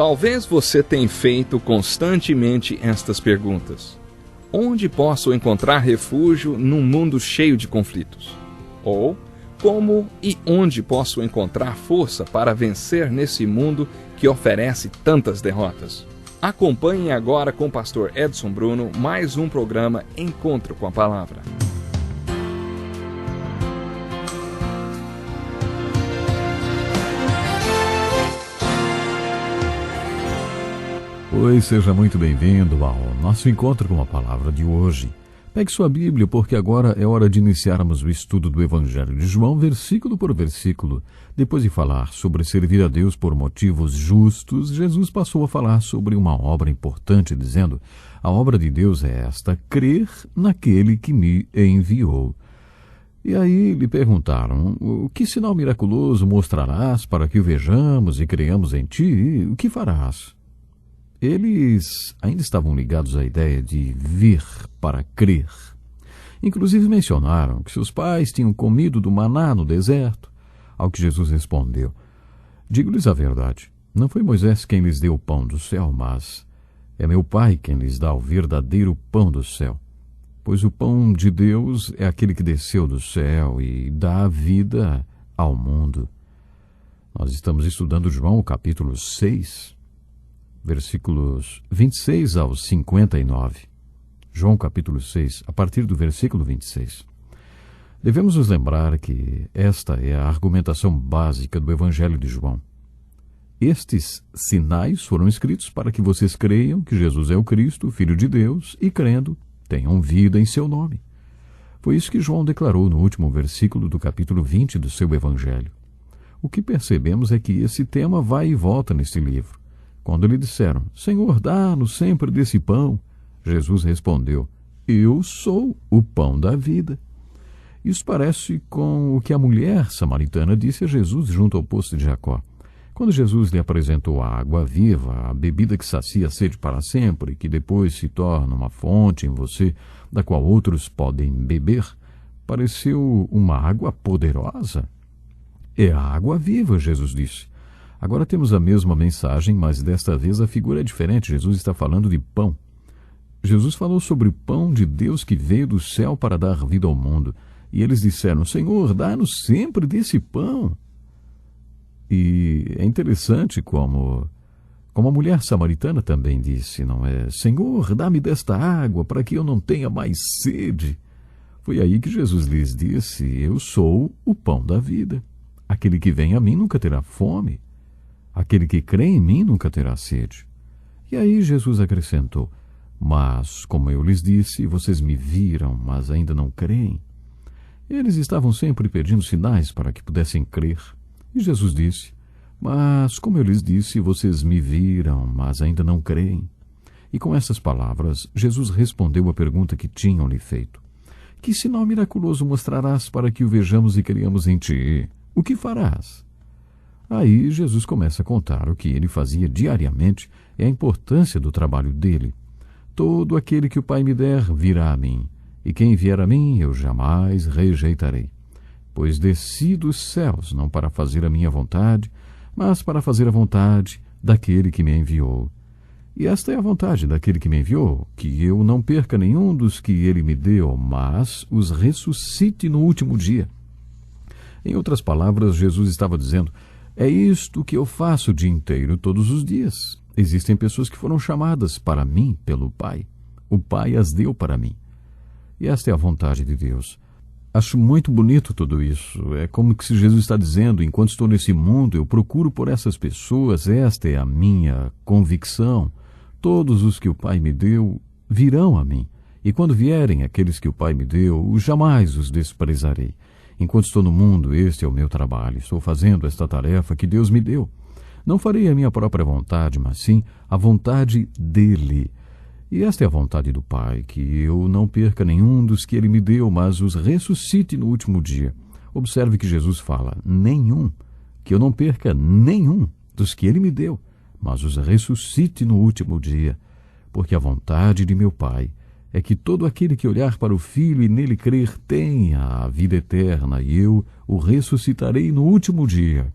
Talvez você tenha feito constantemente estas perguntas. Onde posso encontrar refúgio num mundo cheio de conflitos? Ou, como e onde posso encontrar força para vencer nesse mundo que oferece tantas derrotas? Acompanhe agora com o pastor Edson Bruno mais um programa Encontro com a Palavra. Oi, seja muito bem-vindo ao nosso Encontro com a Palavra de hoje. Pegue sua Bíblia, porque agora é hora de iniciarmos o estudo do Evangelho de João, versículo por versículo. Depois de falar sobre servir a Deus por motivos justos, Jesus passou a falar sobre uma obra importante, dizendo: a obra de Deus é esta, crer naquele que me enviou. E aí lhe perguntaram: o que sinal miraculoso mostrarás para que o vejamos e creiamos em ti? O que farás? Eles ainda estavam ligados à ideia de vir para crer. Inclusive mencionaram que seus pais tinham comido do maná no deserto, ao que Jesus respondeu: digo-lhes a verdade, não foi Moisés quem lhes deu o pão do céu, mas é meu Pai quem lhes dá o verdadeiro pão do céu. Pois o pão de Deus é aquele que desceu do céu e dá a vida ao mundo. Nós estamos estudando João, capítulo 6, versículos 26 ao 59. João capítulo 6, a partir do versículo 26. Devemos nos lembrar que esta é a argumentação básica do Evangelho de João. Estes sinais foram escritos para que vocês creiam que Jesus é o Cristo, Filho de Deus, e crendo, tenham vida em seu nome. Foi isso que João declarou no último versículo do capítulo 20 do seu Evangelho. O que percebemos é que esse tema vai e volta neste livro. Quando lhe disseram: Senhor, dá-nos sempre desse pão, Jesus respondeu: eu sou o pão da vida. Isso parece com o que a mulher samaritana disse a Jesus junto ao poço de Jacó. Quando Jesus lhe apresentou a água viva, a bebida que sacia a sede para sempre, que depois se torna uma fonte em você, da qual outros podem beber, pareceu uma água poderosa. É a água viva, Jesus disse. Agora temos a mesma mensagem, mas desta vez a figura é diferente. Jesus está falando de pão. Jesus falou sobre o pão de Deus que veio do céu para dar vida ao mundo. E eles disseram: Senhor, dá-nos sempre desse pão. E é interessante como a mulher samaritana também disse, não é? Senhor, dá-me desta água para que eu não tenha mais sede. Foi aí que Jesus lhes disse: eu sou o pão da vida. Aquele que vem a mim nunca terá fome. Aquele que crê em mim nunca terá sede. E aí Jesus acrescentou: mas, como eu lhes disse, vocês me viram, mas ainda não creem. Eles estavam sempre pedindo sinais para que pudessem crer. E Jesus disse: mas, como eu lhes disse, vocês me viram, mas ainda não creem. E com essas palavras, Jesus respondeu à pergunta que tinham-lhe feito: que sinal miraculoso mostrarás para que o vejamos e creiamos em ti? O que farás? Aí Jesus começa a contar o que ele fazia diariamente e a importância do trabalho dele. Todo aquele que o Pai me der virá a mim, e quem vier a mim eu jamais rejeitarei. Pois desci dos céus não para fazer a minha vontade, mas para fazer a vontade daquele que me enviou. E esta é a vontade daquele que me enviou, que eu não perca nenhum dos que ele me deu, mas os ressuscite no último dia. Em outras palavras, Jesus estava dizendo: é isto que eu faço o dia inteiro, todos os dias. Existem pessoas que foram chamadas para mim pelo Pai. O Pai as deu para mim. E esta é a vontade de Deus. Acho muito bonito tudo isso. É como que se Jesus está dizendo: enquanto estou nesse mundo, eu procuro por essas pessoas. Esta é a minha convicção. Todos os que o Pai me deu virão a mim. E quando vierem aqueles que o Pai me deu, jamais os desprezarei. Enquanto estou no mundo, este é o meu trabalho. Estou fazendo esta tarefa que Deus me deu. Não farei a minha própria vontade, mas sim a vontade dele. E esta é a vontade do Pai, que eu não perca nenhum dos que ele me deu, mas os ressuscite no último dia. Observe que Jesus fala: nenhum, que eu não perca nenhum dos que ele me deu, mas os ressuscite no último dia. Porque a vontade de meu Pai é que todo aquele que olhar para o Filho e nele crer tenha a vida eterna, e eu o ressuscitarei no último dia.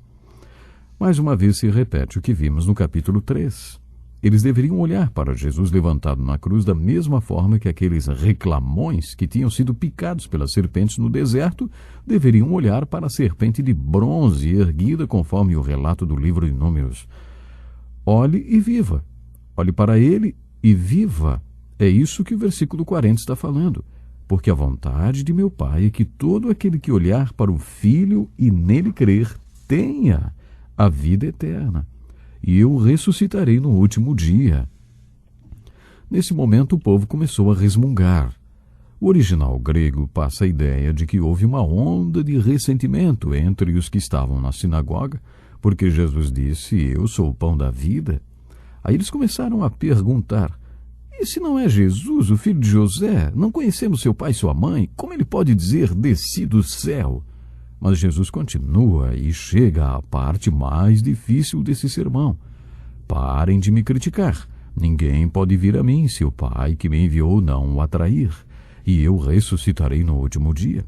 Mais uma vez se repete o que vimos no capítulo 3. Eles deveriam olhar para Jesus levantado na cruz da mesma forma que aqueles reclamões que tinham sido picados pelas serpentes no deserto deveriam olhar para a serpente de bronze erguida conforme o relato do livro de Números. Olhe e viva. Olhe para ele e viva. É isso que o versículo 40 está falando. Porque a vontade de meu Pai é que todo aquele que olhar para o Filho e nele crer tenha a vida eterna. E eu ressuscitarei no último dia. Nesse momento o povo começou a resmungar. O original grego passa a ideia de que houve uma onda de ressentimento entre os que estavam na sinagoga, porque Jesus disse, eu sou o pão da vida. Aí eles começaram a perguntar, esse não é Jesus, o filho de José? Não conhecemos seu pai e sua mãe? Como ele pode dizer, desci do céu? Mas Jesus continua e chega à parte mais difícil desse sermão. Parem de me criticar. Ninguém pode vir a mim se o Pai que me enviou não o atrair. E eu ressuscitarei no último dia.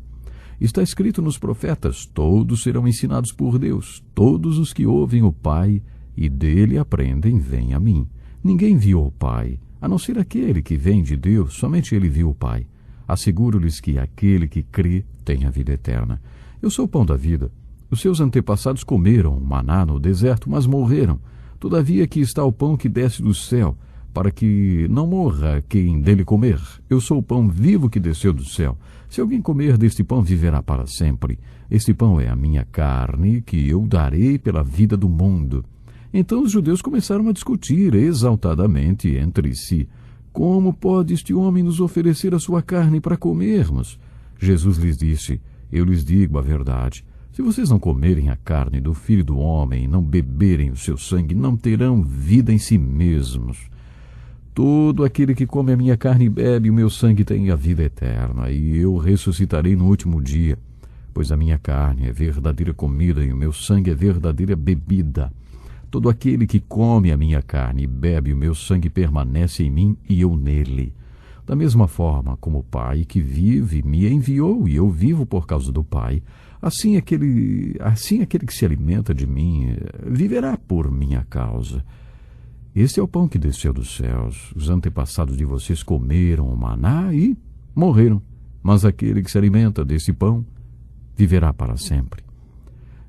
Está escrito nos profetas, todos serão ensinados por Deus. Todos os que ouvem o Pai e dele aprendem, vêm a mim. Ninguém viu o Pai, a não ser aquele que vem de Deus, somente ele viu o Pai. Asseguro-lhes que aquele que crê tem a vida eterna. Eu sou o pão da vida. Os seus antepassados comeram maná no deserto, mas morreram. Todavia aqui está o pão que desce do céu, para que não morra quem dele comer. Eu sou o pão vivo que desceu do céu. Se alguém comer deste pão, viverá para sempre. Este pão é a minha carne, que eu darei pela vida do mundo. Então os judeus começaram a discutir exaltadamente entre si. Como pode este homem nos oferecer a sua carne para comermos? Jesus lhes disse, eu lhes digo a verdade. Se vocês não comerem a carne do Filho do Homem e não beberem o seu sangue, não terão vida em si mesmos. Todo aquele que come a minha carne e bebe o meu sangue tem a vida eterna, e eu ressuscitarei no último dia. Pois a minha carne é verdadeira comida e o meu sangue é verdadeira bebida. Todo aquele que come a minha carne e bebe o meu sangue permanece em mim e eu nele. Da mesma forma como o Pai que vive me enviou e eu vivo por causa do Pai, assim aquele que se alimenta de mim viverá por minha causa. Este é o pão que desceu dos céus. Os antepassados de vocês comeram o maná e morreram, mas aquele que se alimenta desse pão viverá para sempre.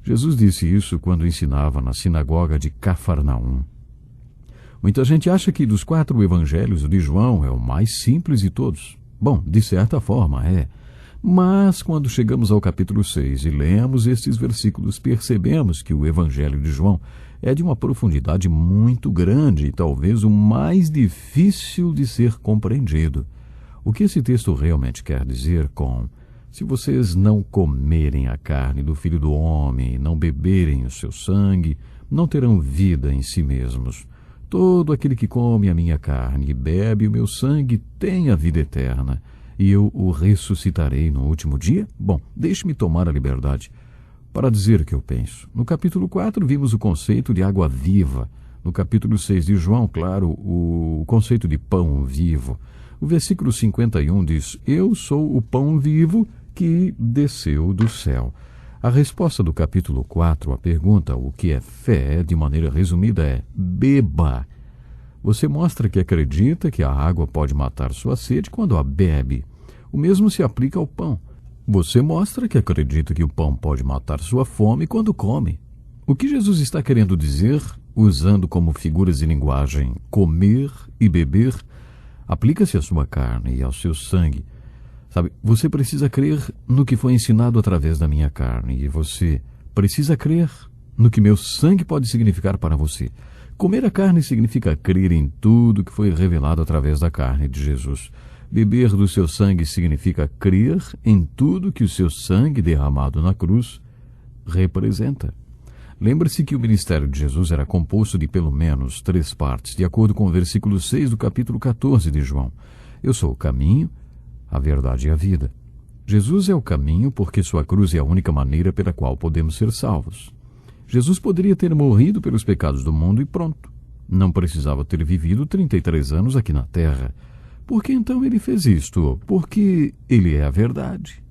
Jesus disse isso quando ensinava na sinagoga de Cafarnaum. Muita gente acha que dos 4 evangelhos de João é o mais simples de todos. Bom, de certa forma é. Mas quando chegamos ao capítulo 6 e lemos estes versículos, percebemos que o evangelho de João é de uma profundidade muito grande e talvez o mais difícil de ser compreendido. O que esse texto realmente quer dizer com se vocês não comerem a carne do Filho do Homem e não beberem o seu sangue, não terão vida em si mesmos. Todo aquele que come a minha carne e bebe o meu sangue tem a vida eterna, e eu o ressuscitarei no último dia? Bom, deixe-me tomar a liberdade para dizer o que eu penso. No capítulo 4 vimos o conceito de água viva. No capítulo 6 de João, claro, o conceito de pão vivo. O versículo 51 diz, eu sou o pão vivo que desceu do céu. A resposta do capítulo 4 à pergunta o que é fé, de maneira resumida, é beba. Você mostra que acredita que a água pode matar sua sede quando a bebe. O mesmo se aplica ao pão. Você mostra que acredita que o pão pode matar sua fome quando come. O que Jesus está querendo dizer, usando como figuras de linguagem comer e beber, aplica-se à sua carne e ao seu sangue. Sabe, você precisa crer no que foi ensinado através da minha carne e você precisa crer no que meu sangue pode significar para você. Comer a carne significa crer em tudo que foi revelado através da carne de Jesus. Beber do seu sangue significa crer em tudo que o seu sangue derramado na cruz representa. Lembre-se que o ministério de Jesus era composto de pelo menos 3 partes, de acordo com o versículo 6 do capítulo 14 de João. Eu sou o caminho, a verdade e a vida. Jesus é o caminho porque sua cruz é a única maneira pela qual podemos ser salvos. Jesus poderia ter morrido pelos pecados do mundo e pronto. Não precisava ter vivido 33 anos aqui na terra. Por que então ele fez isto? Porque ele é a verdade.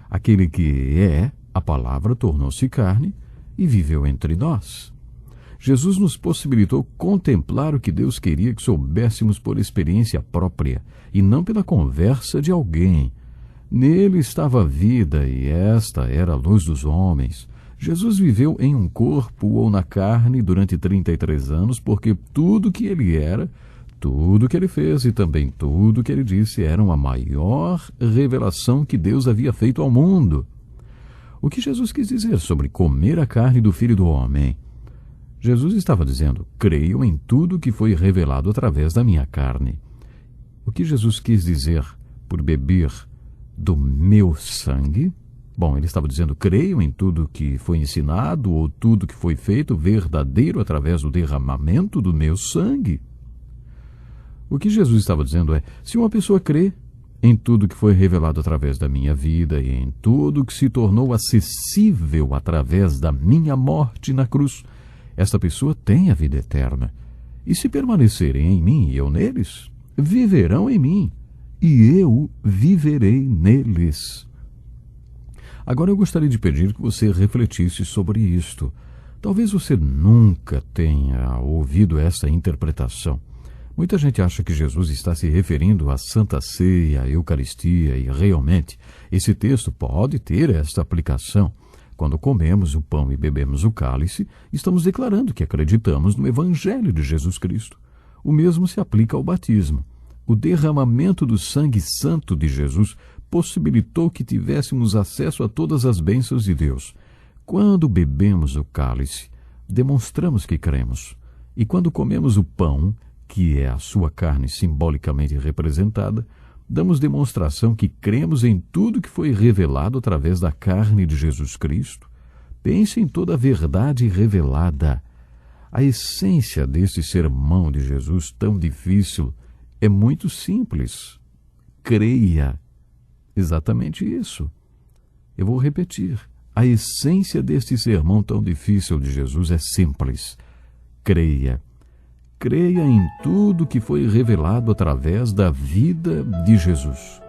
Aquele que é, a palavra tornou-se carne e viveu entre nós. Jesus nos possibilitou contemplar o que Deus queria que soubéssemos por experiência própria e não pela conversa de alguém. Nele estava a vida e esta era a luz dos homens. Jesus viveu em um corpo ou na carne durante 33 anos porque tudo que ele era, tudo que ele fez e também tudo que ele disse eram a maior revelação que Deus havia feito ao mundo. O que Jesus quis dizer sobre comer a carne do Filho do Homem? Jesus estava dizendo, creio em tudo que foi revelado através da minha carne. O que Jesus quis dizer por beber do meu sangue? Bom, ele estava dizendo, creio em tudo que foi ensinado ou tudo que foi feito verdadeiro através do derramamento do meu sangue. O que Jesus estava dizendo é, se uma pessoa crê em tudo que foi revelado através da minha vida e em tudo que se tornou acessível através da minha morte na cruz, esta pessoa tem a vida eterna. E se permanecerem em mim e eu neles, viverão em mim, e eu viverei neles. Agora eu gostaria de pedir que você refletisse sobre isto. Talvez você nunca tenha ouvido essa interpretação. Muita gente acha que Jesus está se referindo à Santa Ceia, à Eucaristia, e realmente esse texto pode ter esta aplicação. Quando comemos o pão e bebemos o cálice, estamos declarando que acreditamos no Evangelho de Jesus Cristo. O mesmo se aplica ao batismo. O derramamento do sangue santo de Jesus possibilitou que tivéssemos acesso a todas as bênçãos de Deus. Quando bebemos o cálice, demonstramos que cremos. E quando comemos o pão, que é a sua carne simbolicamente representada, damos demonstração que cremos em tudo que foi revelado através da carne de Jesus Cristo. Pense em toda a verdade revelada. A essência deste sermão de Jesus tão difícil é muito simples. Creia. Exatamente isso. Eu vou repetir. A essência deste sermão tão difícil de Jesus é simples. Creia. Creia em tudo que foi revelado através da vida de Jesus.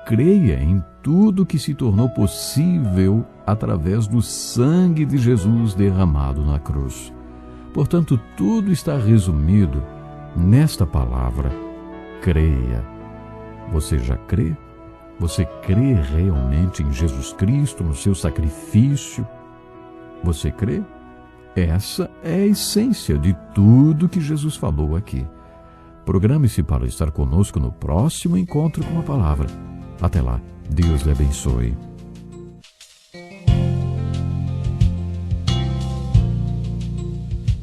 Creia em tudo que se tornou possível através do sangue de Jesus derramado na cruz. Portanto, tudo está resumido nesta palavra: creia. Você já crê? Você crê realmente em Jesus Cristo, no seu sacrifício? Você crê? Essa é a essência de tudo que Jesus falou aqui. Programe-se para estar conosco no próximo encontro com a palavra. Até lá, Deus lhe abençoe.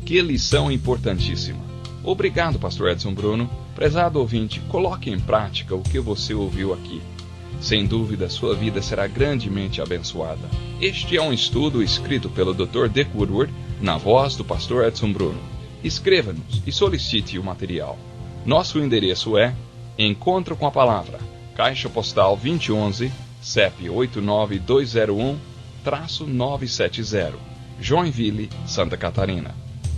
Que lição importantíssima. Obrigado, Pastor Edson Bruno. Prezado ouvinte, coloque em prática o que você ouviu aqui. Sem dúvida, sua vida será grandemente abençoada. Este é um estudo escrito pelo Dr. Dick Woodward, na voz do Pastor Edson Bruno. Escreva-nos e solicite o material. Nosso endereço é Encontro com a Palavra, Caixa Postal 2011, CEP 89201-970, Joinville, Santa Catarina.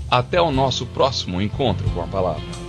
Até o nosso próximo Encontro com a Palavra.